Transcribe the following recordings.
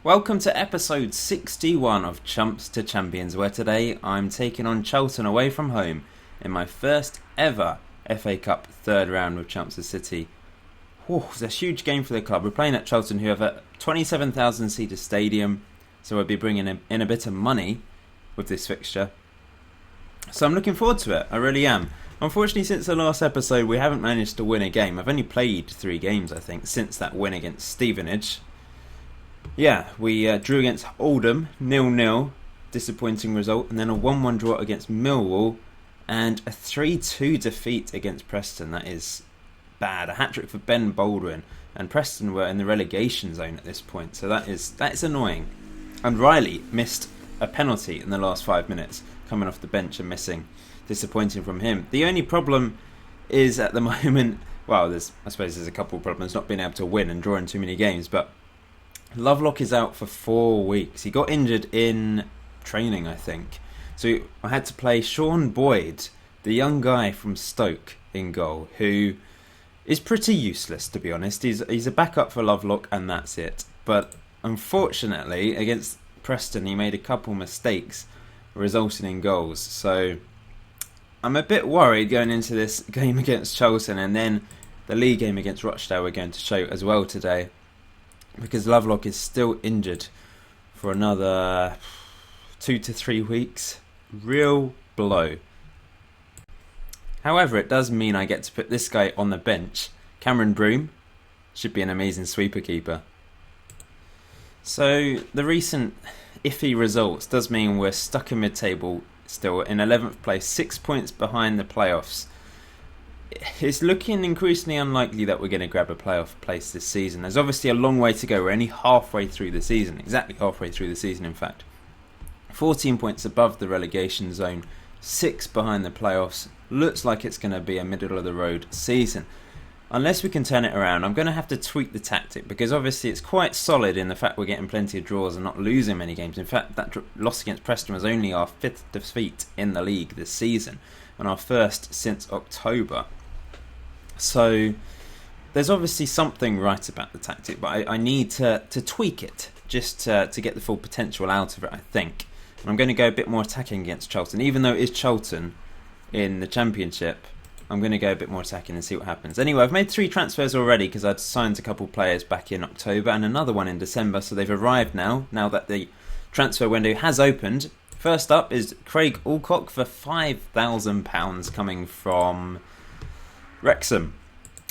Welcome to episode 61 of Chumps to Champions, where today I'm taking on Chelton away from home in my first ever FA Cup third round with Chumps City. It's a huge game for the club. We're playing at Chelton, who have a 27,000 seater stadium, so we'll be bringing in a bit of money with this fixture. So I'm looking forward to it, I really am. Unfortunately, since the last episode, we haven't managed to win a game. I've only played 3 games, I think, since that win against Stevenage. Yeah, we drew against Oldham, 0-0, disappointing result, and then a 1-1 draw against Millwall, and a 3-2 defeat against Preston. That is bad. A hat-trick for Ben Baldwin, and Preston were in the relegation zone at this point, so that is annoying. And Riley missed a penalty in the last 5 minutes, coming off the bench and missing. Disappointing from him. The only problem is at the moment, well, I suppose there's a couple of problems, not being able to win and drawing too many games, but Lovelock is out for 4 weeks. He got injured in training, I think. So I had to play Sean Boyd, the young guy from Stoke, in goal, who is pretty useless, to be honest. He's a backup for Lovelock, and that's it. But unfortunately, against Preston, he made a couple mistakes, resulting in goals. So I'm a bit worried going into this game against Chelton, and then the league game against Rochdale we're going to show as well today, because Lovelock is still injured for another 2 to 3 weeks. Real blow. However, it does mean I get to put this guy on the bench. Cameron Broom should be an amazing sweeper keeper. So the recent iffy results does mean we're stuck in mid-table still in 11th place, 6 points behind the playoffs. It's looking increasingly unlikely that we're going to grab a playoff place this season. There's obviously a long way to go. We're only halfway through the season, exactly halfway through the season in fact. 14 points above the relegation zone, 6 behind the playoffs. Looks like it's going to be a middle of the road season. Unless we can turn it around, I'm going to have to tweak the tactic, because obviously it's quite solid in the fact we're getting plenty of draws and not losing many games. In fact, that loss against Preston was only our 5th defeat in the league this season, and our first since October. So there's obviously something right about the tactic, but I need to tweak it just to get the full potential out of it, I think. And I'm going to go a bit more attacking against Chelton. Even though it is Chelton in the Championship, I'm going to go a bit more attacking and see what happens. Anyway, I've made 3 transfers already because I'd signed a couple players back in October and another one in December, so they've arrived now that the transfer window has opened. First up is Craig Alcock for £5,000 coming from Wrexham.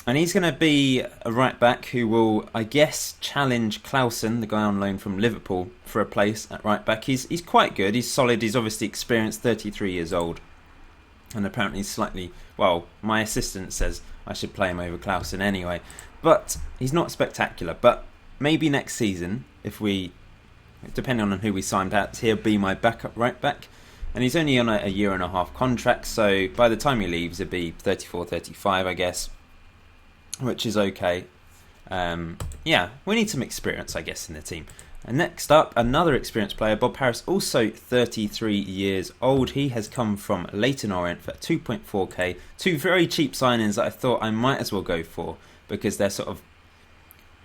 And he's going to be a right back who will, I guess, challenge Clausen, the guy on loan from Liverpool, for a place at right back. He's quite good, he's solid, he's obviously experienced, 33 years old. And apparently slightly, well, my assistant says I should play him over Clausen anyway. But he's not spectacular. But maybe next season, depending on who we signed out, he'll be my backup right back. And he's only on a 1.5-year contract, so by the time he leaves, it'll be 34, 35, I guess, which is okay. Yeah, we need some experience, I guess, in the team. And next up, another experienced player, Bob Harris, also 33 years old. He has come from Leyton Orient for 2.4k. 2 very cheap signings that I thought I might as well go for, because they're sort of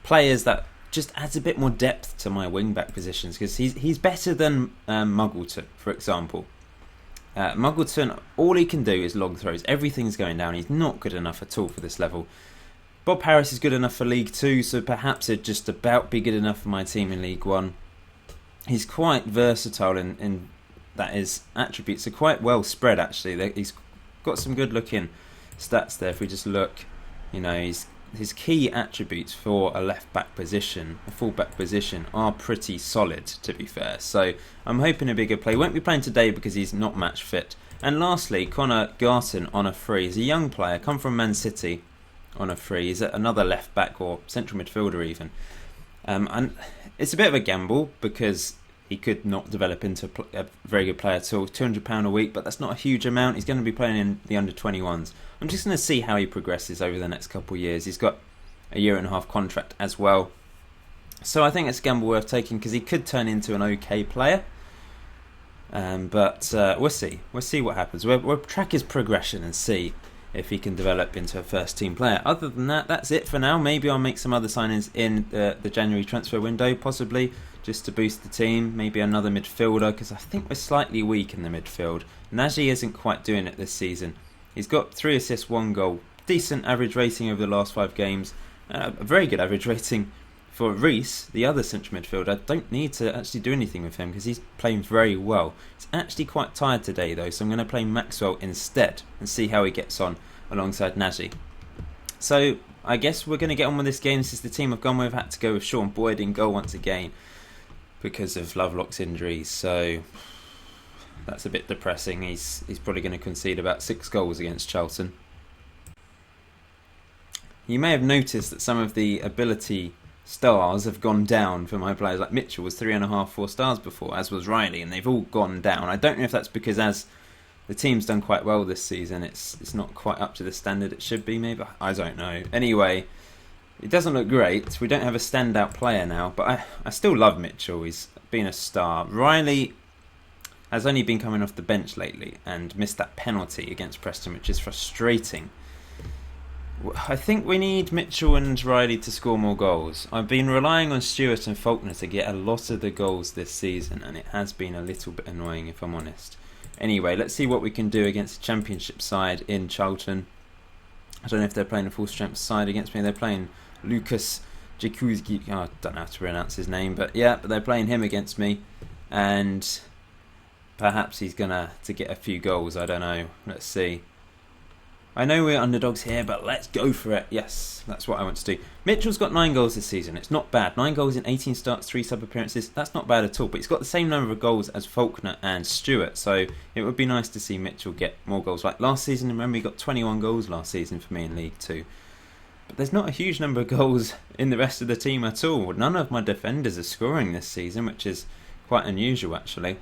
players that just adds a bit more depth to my wing-back positions, because he's better than Muggleton, for example. Muggleton, all he can do is long throws. Everything's going down. He's not good enough at all for this level. Bob Harris is good enough for League 2, so perhaps it'd just about be good enough for my team in League 1. He's quite versatile in that his attributes are quite well spread, actually. He's got some good looking stats there. If we just look, his key attributes for a left back position, a full back position, are pretty solid, to be fair. So I'm hoping a bigger play. Won't be playing today because he's not match fit. And lastly, Connor Garton on a free. He's a young player, come from Man City on a free. He's another left back or central midfielder even. And it's a bit of a gamble because he could not develop into a very good player at all. £200 a week, but that's not a huge amount. He's going to be playing in the under-21s. I'm just going to see how he progresses over the next couple of years. He's got a 1.5-year contract as well. So I think it's a gamble worth taking because he could turn into an okay player. But we'll see. We'll see what happens. We'll track his progression and see if he can develop into a first team player. Other than that, that's it for now. Maybe I'll make some other signings in the January transfer window, possibly, just to boost the team. Maybe another midfielder, because I think we're slightly weak in the midfield. Nagy isn't quite doing it this season. He's got 3 assists, 1 goal. Decent average rating over the last 5 games. A very good average rating for Reece, the other central midfielder. I don't need to actually do anything with him because he's playing very well. He's actually quite tired today though, so I'm going to play Maxwell instead and see how he gets on alongside Nagy. So I guess we're going to get on with this game. This is the team I've gone with. Had to go with Sean Boyd in goal once again because of Lovelock's injuries. So that's a bit depressing. He's probably going to concede about 6 goals against Chelton. You may have noticed that some of the ability stars have gone down for my players. Like Mitchell was 3.5, 4 stars before, as was Riley, and they've all gone down. I don't know if that's because as the team's done quite well this season, it's not quite up to the standard it should be, maybe. I don't know. Anyway, it doesn't look great. We don't have a standout player now, but I still love Mitchell. He's been a star. Riley has only been coming off the bench lately and missed that penalty against Preston, which is frustrating. I think we need Mitchell and Riley to score more goals. I've been relying on Stewart and Faulkner to get a lot of the goals this season, and it has been a little bit annoying if I'm honest. Anyway, let's see what we can do against the Championship side in Chelton. I don't know if they're playing a full strength side against me. They're playing Lucas Jakuzki. I don't know how to pronounce his name, but yeah, they're playing him against me, and perhaps he's gonna to get a few goals. I don't know. Let's see. I know we're underdogs here, but let's go for it. Yes, that's what I want to do. Mitchell's got 9 goals this season. It's not bad. 9 goals in 18 starts, 3 sub-appearances. That's not bad at all, but he's got the same number of goals as Faulkner and Stewart, so it would be nice to see Mitchell get more goals. Like last season, remember he got 21 goals last season for me in League 2. But there's not a huge number of goals in the rest of the team at all. None of my defenders are scoring this season, which is quite unusual actually.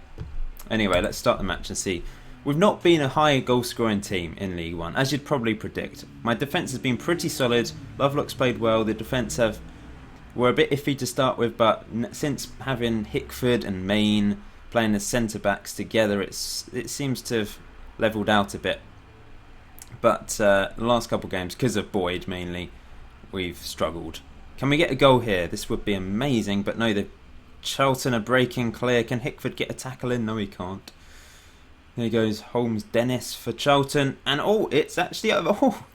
Anyway, let's start the match and see. We've not been a high goal scoring team in League 1, as you'd probably predict. My defence has been pretty solid. Lovelock's played well. The defence were a bit iffy to start with, but since having Hickford and Main playing as centre backs together, it seems to have levelled out a bit. But the last couple of games, because of Boyd mainly, we've struggled. Can we get a goal here? This would be amazing, but no, the Chelton are breaking clear. Can Hickford get a tackle in? No, he can't. There goes Holmes Dennis for Chelton. And it's actually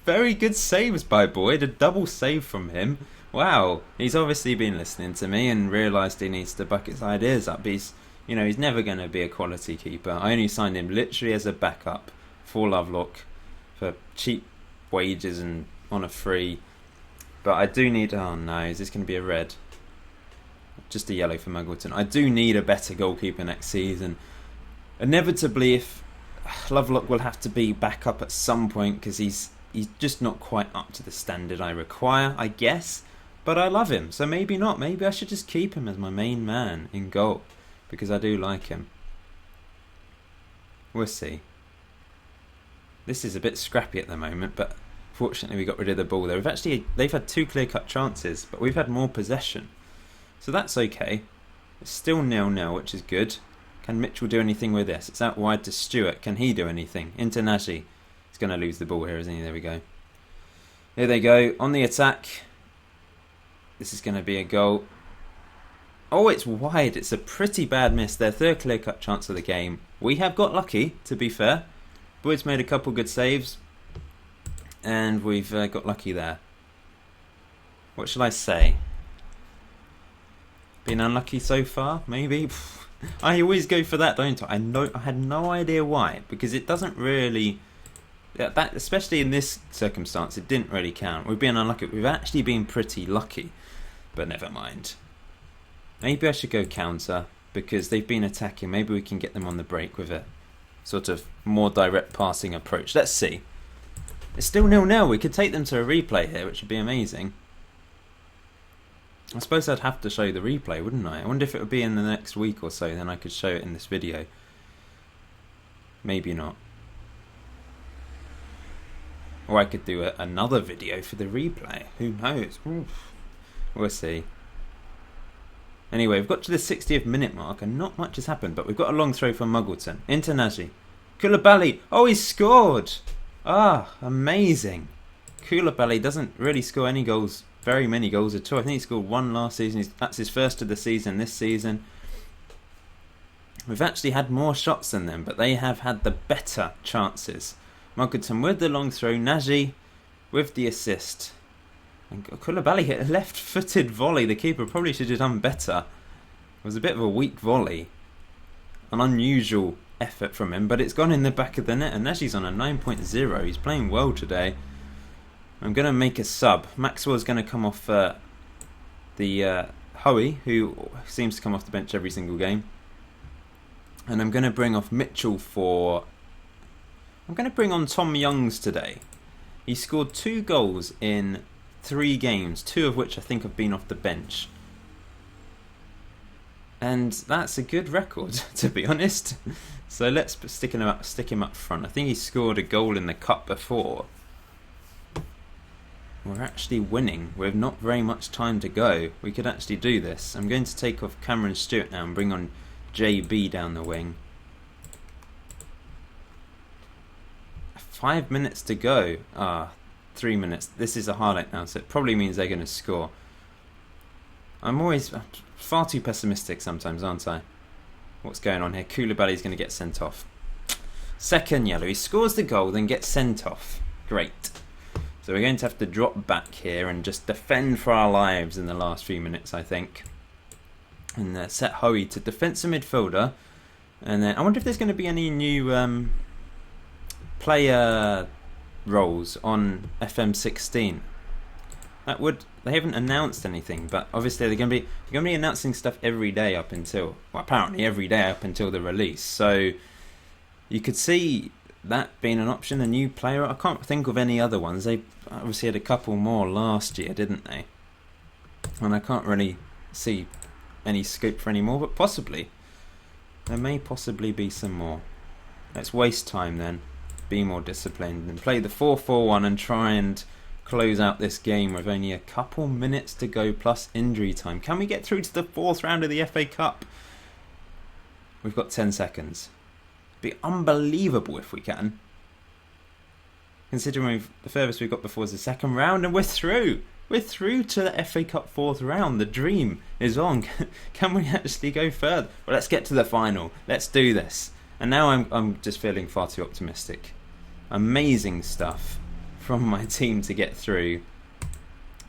very good saves by Boyd. A double save from him. Wow. He's obviously been listening to me and realised he needs to buck his ideas up. He's never going to be a quality keeper. I only signed him literally as a backup for Lovelock for cheap wages and on a free. But I do need... Oh no, is this going to be a red? Just a yellow for Muggleton. I do need a better goalkeeper next season. Inevitably, if Lovelock will have to be back up at some point because he's just not quite up to the standard I require, I guess. But I love him, so maybe not. Maybe I should just keep him as my main man in goal because I do like him. We'll see. This is a bit scrappy at the moment, but fortunately we got rid of the ball there. They've had 2 clear-cut chances, but we've had more possession, so that's okay. It's still 0-0, which is good. Can Mitchell do anything with this? It's out wide to Stewart. Can he do anything? Into Nagy. He's going to lose the ball here, isn't he? There we go. Here they go. On the attack. This is going to be a goal. Oh, it's wide. It's a pretty bad miss. Their 3rd clear-cut chance of the game. We have got lucky, to be fair. Boyd's made a couple good saves. And we've got lucky there. What shall I say? Been unlucky so far? Maybe? I always go for that, don't I? I had no idea why, because it doesn't really... that, especially in this circumstance, it didn't really count. We've been unlucky. We've actually been pretty lucky, but never mind. Maybe I should go counter, because they've been attacking. Maybe we can get them on the break with a sort of more direct passing approach. Let's see. It's still 0-0. We could take them to a replay here, which would be amazing. I suppose I'd have to show the replay, wouldn't I? I wonder if it would be in the next week or so, then I could show it in this video. Maybe not. Or I could do another video for the replay. Who knows? Oof. We'll see. Anyway, we've got to the 60th minute mark and not much has happened, but we've got a long throw from Muggleton. Into Nagy. Koulibaly. Oh, he scored! Ah, amazing. Koulibaly doesn't really score any goals, very many goals at all. I think he scored one last season. That's his first of the season this season. We've actually had more shots than them, but they have had the better chances. Moggleton with the long throw, Nagy with the assist. And Koulibaly hit a left-footed volley. The keeper probably should have done better. It was a bit of a weak volley. An unusual effort from him, but it's gone in the back of the net, and Nagy's on a 9.0. He's playing well today. I'm going to make a sub. Maxwell's going to come off the Hoey, who seems to come off the bench every single game. And I'm going to bring off Mitchell for... I'm going to bring on Tom Youngs today. He scored 2 goals in 3 games, 2 of which I think have been off the bench. And that's a good record, to be honest. So let's stick him up front. I think he scored a goal in the cup before. We're actually winning with not very much time to go. We could actually do this. I'm going to take off Cameron Stewart now and bring on JB down the wing. 5 minutes to go. 3 minutes. This is a highlight now, so it probably means they're going to score. I'm always far too pessimistic sometimes, aren't I? What's going on here? Koulibaly's going to get sent off. Second yellow. He scores the goal, then gets sent off. Great. So we're going to have to drop back here and just defend for our lives in the last few minutes, I think. And set Hoey to defensive midfielder. And then I wonder if there's going to be any new player roles on FM16. They haven't announced anything, but obviously they're going to be announcing stuff every day up until, well, apparently every day up until the release. So you could see that being an option, a new player. I can't think of any other ones. They obviously had a couple more last year, didn't they? And I can't really see any scope for any more, but possibly. There may possibly be some more. Let's waste time then. Be more disciplined and play the 4-4-1 and try and close out this game with only a couple minutes to go plus injury time. Can we get through to the 4th round of the FA Cup? We've got 10 seconds. It'd be unbelievable if we can. Considering the furthest we've got before is the 2nd round, and we're through. We're through to the FA Cup 4th round. The dream is on. Can we actually go further? Well, let's get to the final. Let's do this. And now I'm just feeling far too optimistic. Amazing stuff from my team to get through.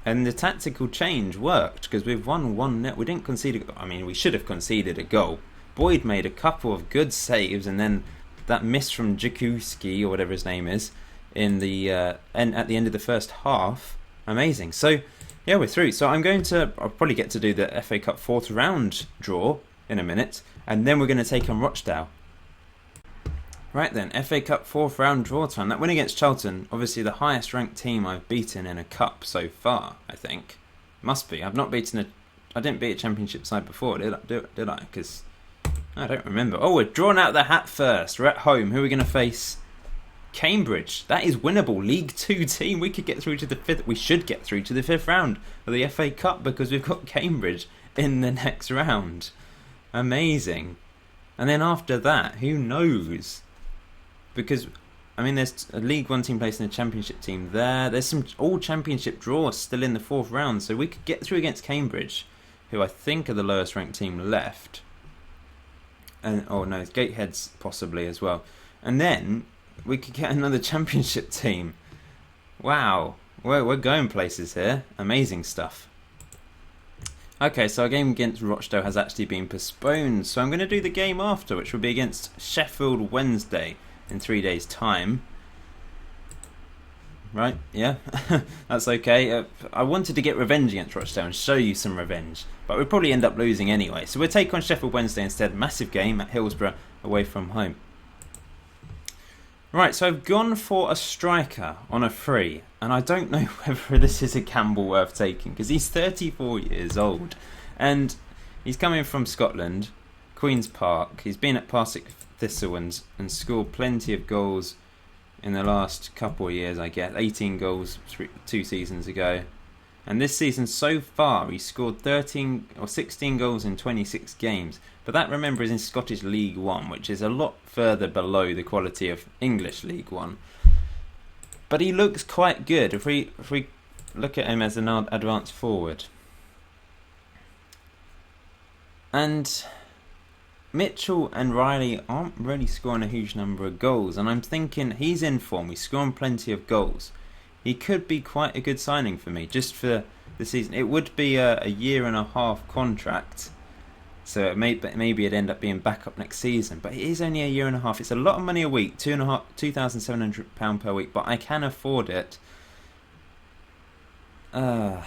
And the tactical change worked because we've won 1-0. We didn't concede we should have conceded a goal. Boyd made a couple of good saves, and then that miss from Jakuski, or whatever his name is, in the at the end of the first half. Amazing. So yeah, we're through. So I'll probably get to do the FA Cup 4th round draw in a minute, and then we're going to take on Rochdale. Right then, FA Cup 4th round draw time. That win against Chelton, obviously the highest ranked team I've beaten in a cup so far, I think. Must be. I didn't beat a championship side before, did I? Because I don't remember. Oh, we're drawn out of the hat first. We're at home. Who are we going to face? Cambridge. That is winnable. League 2 team. We could get through to the 5th. We should get through to the 5th round of the FA Cup because we've got Cambridge in the next round. Amazing. And then after that, who knows? Because, there's a League 1 team placing a Championship team there. There's some all-Championship draws still in the 4th round. So we could get through against Cambridge, who I think are the lowest ranked team left. And Gateheads possibly as well. And then we could get another Championship team. Wow. We're going places here. Amazing stuff. Okay, so our game against Rochdale has actually been postponed. So I'm going to do the game after, which will be against Sheffield Wednesday in 3 days' time. Right, yeah, that's okay. I wanted to get revenge against Rochdale and show you some revenge, but we'll probably end up losing anyway. So we'll take on Sheffield Wednesday instead. Massive game at Hillsborough, away from home. Right, so I've gone for a striker on a free, and I don't know whether this is a gamble worth taking, because he's 34 years old, and he's coming from Scotland, Queen's Park. He's been at Partick Thistle and scored plenty of goals in the last couple of years, I guess. 18 goals 2 seasons ago. And this season so far, he's scored 13 or 16 goals in 26 games. But that, remember, is in Scottish League 1, which is a lot further below the quality of English League 1. But he looks quite good. If we look at him as an advanced forward. And Mitchell and Riley aren't really scoring a huge number of goals. And I'm thinking he's in form. He's scoring plenty of goals. He could be quite a good signing for me, just for the season. It would be a 1.5-year contract. So maybe it'd end up being back up next season. But it is only a 1.5 years. It's a lot of money a week, £2,700 per week. But I can afford it. I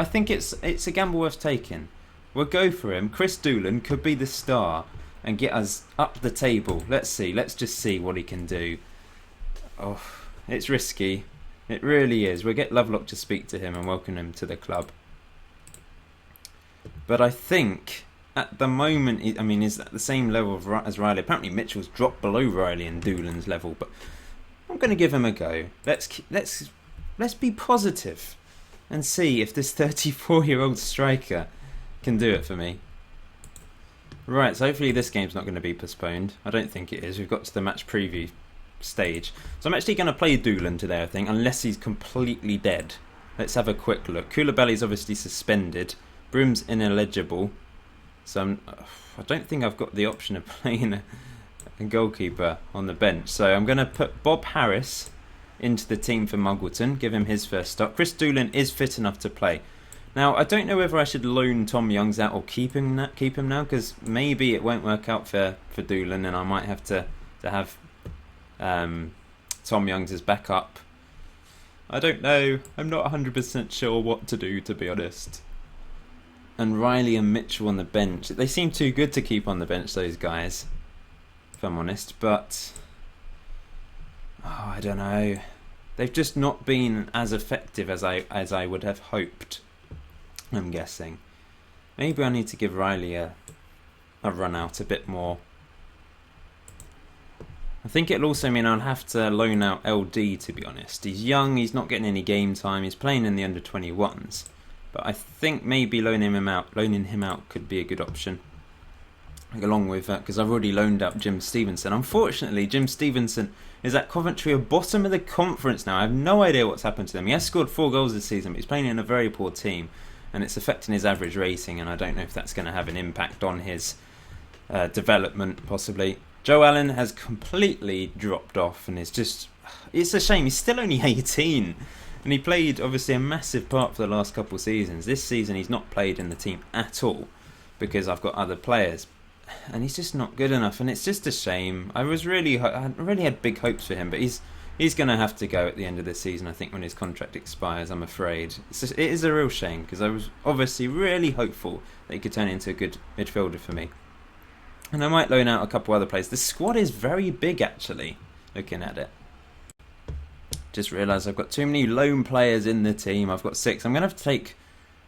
think it's a gamble worth taking. We'll go for him. Chris Doolan could be the star and get us up the table. Let's see. Let's just see what he can do. Oh, it's risky. It really is. We'll get Lovelock to speak to him and welcome him to the club. But I think at the moment, is at the same level as Riley. Apparently Mitchell's dropped below Riley and Doolan's level, but I'm going to give him a go. Let's be positive and see if this 34-year-old striker can do it for me. Right, so hopefully this game's not going to be postponed. I don't think it is. We've got to the match preview stage. So I'm actually going to play Doolan today, I think, unless he's completely dead. Let's have a quick look. Koulibaly's obviously suspended. Broom's ineligible. So I don't think I've got the option of playing a goalkeeper on the bench. So I'm going to put Bob Harris into the team for Muggleton, give him his first start. Chris Doolan is fit enough to play. Now, I don't know whether I should loan Tom Youngs out or keep him now, because maybe it won't work out for Doolan, and I might have to have Tom Youngs as backup. I don't know. I'm not 100% sure what to do, to be honest. And Riley and Mitchell on the bench. They seem too good to keep on the bench, those guys, if I'm honest. But I don't know. They've just not been as effective as I would have hoped, I'm guessing. Maybe I need to give Riley a run out a bit more. I think it'll also mean I'll have to loan out LD, to be honest. He's young, he's not getting any game time, he's playing in the under-21s. But I think maybe loaning him out could be a good option. Along with that, because I've already loaned out Jim Stevenson. Unfortunately, Jim Stevenson is at Coventry, at bottom of the conference now. I have no idea what's happened to them. He has scored 4 goals this season, but he's playing in a very poor team. And it's affecting his average rating, and I don't know if that's going to have an impact on his development, possibly. Joe Allen has completely dropped off, and it's a shame. He's still only 18, and he played, obviously, a massive part for the last couple of seasons. This season, he's not played in the team at all, because I've got other players, and he's just not good enough, and it's just a shame. I really had big hopes for him, but he's going to have to go at the end of the season, I think, when his contract expires, I'm afraid. It is a real shame, because I was obviously really hopeful that he could turn into a good midfielder for me. And I might loan out a couple other players. The squad is very big, actually, looking at it. Just realised I've got too many loan players in the team. I've got 6. I'm going to have to take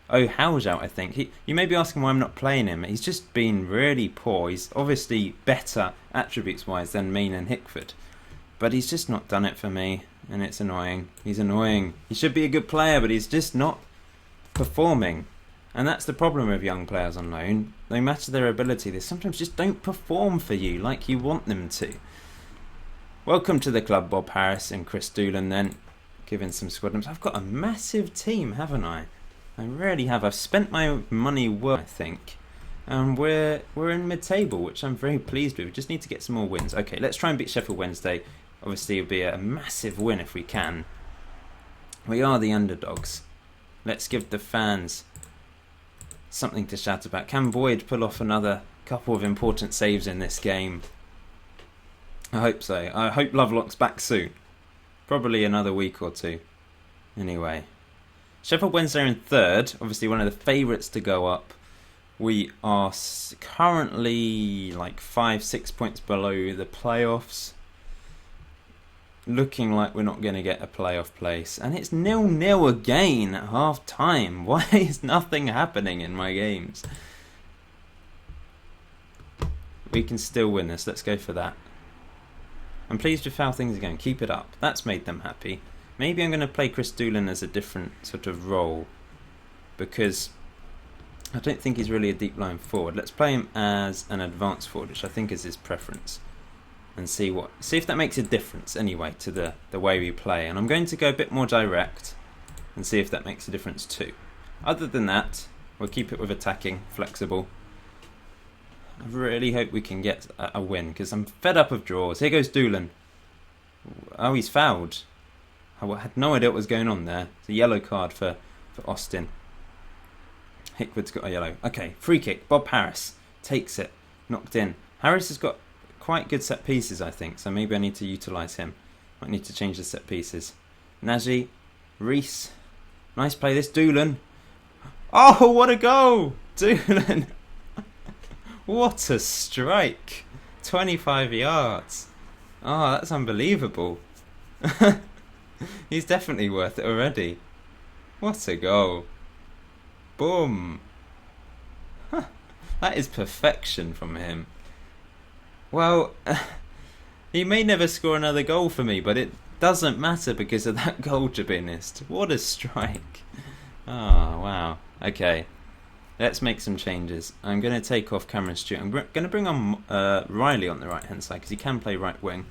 Howes out, I think. You may be asking why I'm not playing him. He's just been really poor. He's obviously better attributes-wise than Main and Hickford. But he's just not done it for me, and it's annoying. He's annoying. He should be a good player, but he's just not performing. And that's the problem with young players on loan. No matter their ability, they sometimes just don't perform for you like you want them to. Welcome to the club, Bob Harris and Chris Doolan, then. Giving some squad names. I've got a massive team, haven't I? I really have. I've spent my money well, I think. And we're in mid-table, which I'm very pleased with. We just need to get some more wins. Okay, let's try and beat Sheffield Wednesday. Obviously, it'll be a massive win if we can. We are the underdogs. Let's give the fans something to shout about. Can Boyd pull off another couple of important saves in this game? I hope so. I hope Lovelock's back soon. Probably another week or 2. Anyway. Sheffield Wednesday are in 3rd. Obviously one of the favourites to go up. We are currently like 5-6 points below the playoffs. Looking like we're not going to get a playoff place. And it's 0-0 again at half time. Why is nothing happening in my games? We can still win this. Let's go for that. I'm pleased with how things are going. Keep it up. That's made them happy. Maybe I'm going to play Chris Doolan as a different sort of role. Because I don't think he's really a deep line forward. Let's play him as an advanced forward, which I think is his preference. and see if that makes a difference anyway to the way we play. And I'm going to go a bit more direct and see if that makes a difference too. Other than that, we'll keep it with attacking, flexible. I really hope we can get a win because I'm fed up of draws. Here goes Doolan. Oh, he's fouled. I had no idea what was going on there. It's a yellow card for Austin. Hickwood's got a yellow. Okay, free kick. Bob Harris takes it. Knocked in. Harris has got quite good set pieces, I think, so maybe I need to utilise him. Might need to change the set pieces. Nagy. Reese. Nice play this. Doolan. Oh, what a goal! Doolan. What a strike. 25 yards. Oh, that's unbelievable. He's definitely worth it already. What a goal. Boom. That is perfection from him. Well, he may never score another goal for me, but it doesn't matter because of that goal, Jabinist. What a strike. Oh, wow. Okay. Let's make some changes. I'm going to take off Cameron Stewart. I'm going to bring on Riley on the right-hand side because he can play right wing.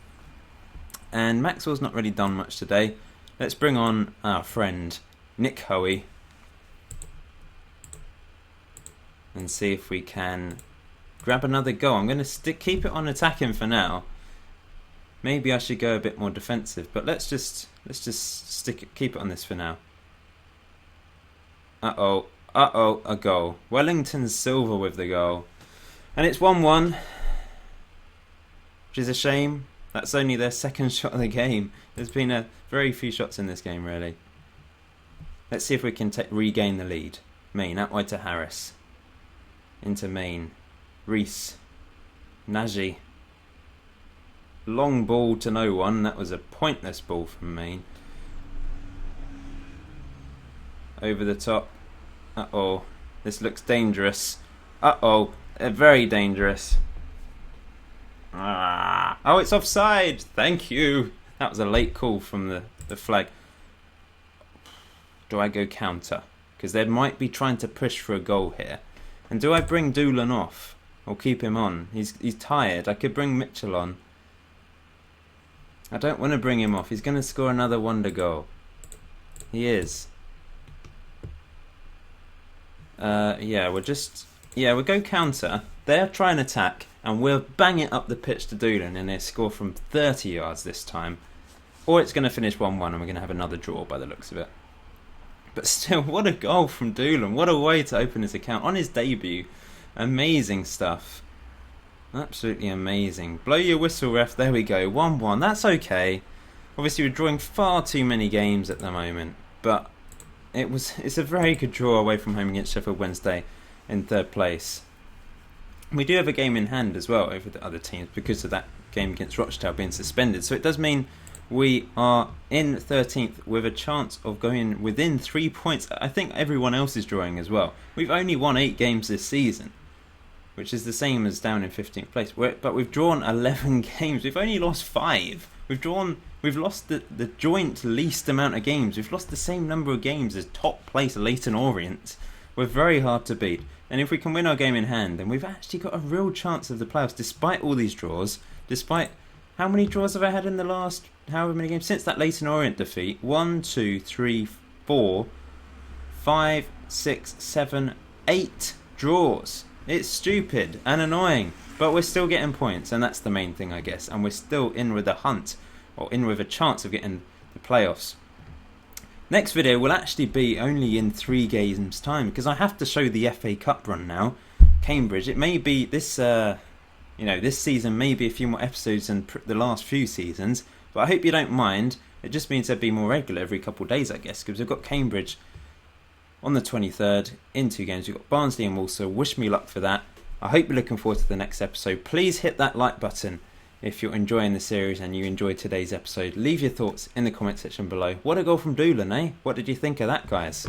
And Maxwell's not really done much today. Let's bring on our friend Nick Hoey and see if we can grab another goal. I'm going to keep it on attacking for now. Maybe I should go a bit more defensive, but let's just keep it on this for now. Uh-oh, a goal. Wellington Silva with the goal. And it's 1-1, which is a shame. That's only their second shot of the game. There's been a very few shots in this game, really. Let's see if we can regain the lead. Main, out wide to Harris. Into Main. Reese. Nagy. Long ball to no one. That was a pointless ball from Main. Over the top. Uh-oh. This looks dangerous. Uh-oh. Very dangerous. Oh, it's offside. Thank you. That was a late call from the flag. Do I go counter? Because they might be trying to push for a goal here. And do I bring Doolan off? Or keep him on? He's tired. I could bring Mitchell on. I don't want to bring him off. He's going to score another wonder goal. He is. We'll go counter. They're trying to attack, and we'll bang it up the pitch to Doolan, and they score from 30 yards this time. Or it's going to finish 1-1, and we're going to have another draw by the looks of it. But still, what a goal from Doolan. What a way to open his account on his debut. Amazing stuff. Absolutely amazing. Blow your whistle, ref. There we go. 1-1. That's okay. Obviously, we're drawing far too many games at the moment, but it's a very good draw away from home against Sheffield Wednesday in third place. We do have a game in hand as well over the other teams because of that game against Rochdale being suspended. So it does mean we are in 13th with a chance of going within 3 points. I think everyone else is drawing as well. We've only won 8 games this season, which is the same as down in 15th place. But we've drawn 11 games. We've only lost 5. We've lost the joint least amount of games. We've lost the same number of games as top place Leyton Orient. We're very hard to beat. And if we can win our game in hand, then we've actually got a real chance of the playoffs, despite all these draws. Despite how many draws have I had in the last however many games since that Leyton Orient defeat? 1, 2, 3, 4, 5, 6, 7, 8 draws. It's stupid and annoying, but we're still getting points, and that's the main thing, I guess. And we're still in with a hunt, or in with a chance of getting the playoffs. Next video will actually be only in 3 games time, because I have to show the FA Cup run now. Cambridge. It may be this, this season may be a few more episodes than the last few seasons, but I hope you don't mind. It just means they'll be more regular every couple of days, I guess, because we've got Cambridge on the 23rd in 2 games. We've got Barnsley and Walsall. Wish me luck for that. I hope you're looking forward to the next episode. Please hit that like button if you're enjoying the series and you enjoyed today's episode. Leave your thoughts in the comment section below. What a goal from Doolan, eh? What did you think of that, guys?